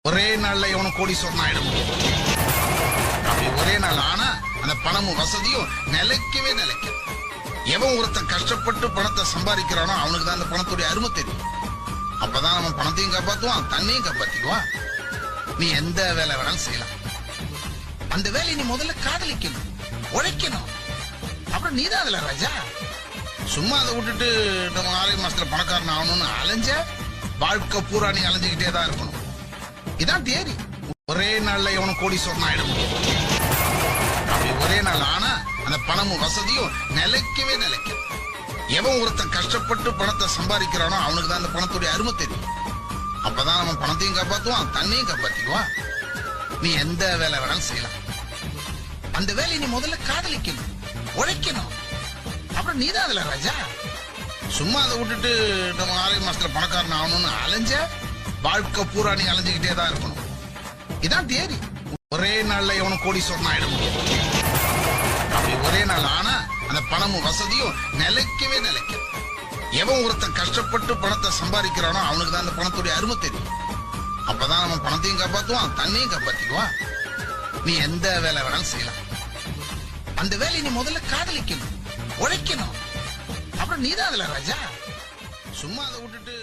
ஒரே நாள்ல எவனும் கோடீஸ்வரன் ஆயிட முடியும். அப்படி ஒரே நாள் ஆனா அந்த பணமும் வசதியும் நிலைக்கவே நிலைக்கும். எவன் ஒருத்தன் கஷ்டப்பட்டு பணத்தை சம்பாதிக்கிறானோ அவனுக்கு தான் அந்த பணத்துடைய அருமை தெரியும். அப்பதான் அவன் பணத்தையும் காப்பாத்துவான், தன்னையும் காப்பாத்திக்குவான். நீ எந்த வேலை வேணாலும் செய்யலாம். அந்த வேலையை நீ முதல்ல காதலிக்கணும், உழைக்கணும். அப்புறம் நீதான் அதுல ராஜா. சும்மா அதை விட்டுட்டு நம்ம 6 மாசத்துல பணக்காரன் ஆகணும்னு அலைஞ்ச வாழ்க்கை பூரா நீ அலைஞ்சுக்கிட்டே தான் இருக்கணும். இதான் தியரி. ஒரே நாள்ல எவனும் கோடீஸ்வரன் ஆயிட முடியும். அப்படி ஒரே நாள் ஆனா அந்த பணமும் வசதியும் நிலைக்கவே நிலைக்கும். எவன் ஒருத்தன் கஷ்டப்பட்டு பணத்தை சம்பாதிக்கிறானோ அவனுக்கு தான் அந்த பணத்துடைய அருமை தெரியும். அப்பதான் அவன் பணத்தையும் காப்பாத்துவான், தன்னையும் காப்பாத்திக்குவான். நீ எந்த வேலை வேணாலும் செய்யலாம். அந்த வேலையை நீ முதல்ல காதலிக்கணும், உழைக்கணும். அப்புறம் நீதான் அதுல ராஜா. சும்மா அதை விட்டுட்டு நம்ம 6 மாசத்துல பணக்காரன் ஆகணும்னு அலைஞ்ச வாழ்க்கை பூரா நீ அலைஞ்சுக்கிட்டே தான் இருக்கணும். இதான் தியரி. ஒரே நாள்ல எவனும் கோடீஸ்வரன் ஆயிட முடியும். அப்படி ஒரே நாள் ஆனா அந்த பணமும் வசதியும் நிலைக்கவே நிலைக்கும். எவன் ஒருத்தன் கஷ்டப்பட்டு பணத்தை சம்பாதிக்கிறானோ அவனுக்கு தான் அந்த பணத்துடைய அருமை தெரியும். அப்பதான் அவன் பணத்தையும் காப்பாத்துவான், தன்னையும் காப்பாத்திக்குவான். நீ எந்த வேலை வேணாலும் செய்யலாம். அந்த வேலையை நீ முதல்ல காதலிக்கணும், உழைக்கணும். அப்புறம் நீதான் அதுல ராஜா. சும்மா அதை விட்டுட்டு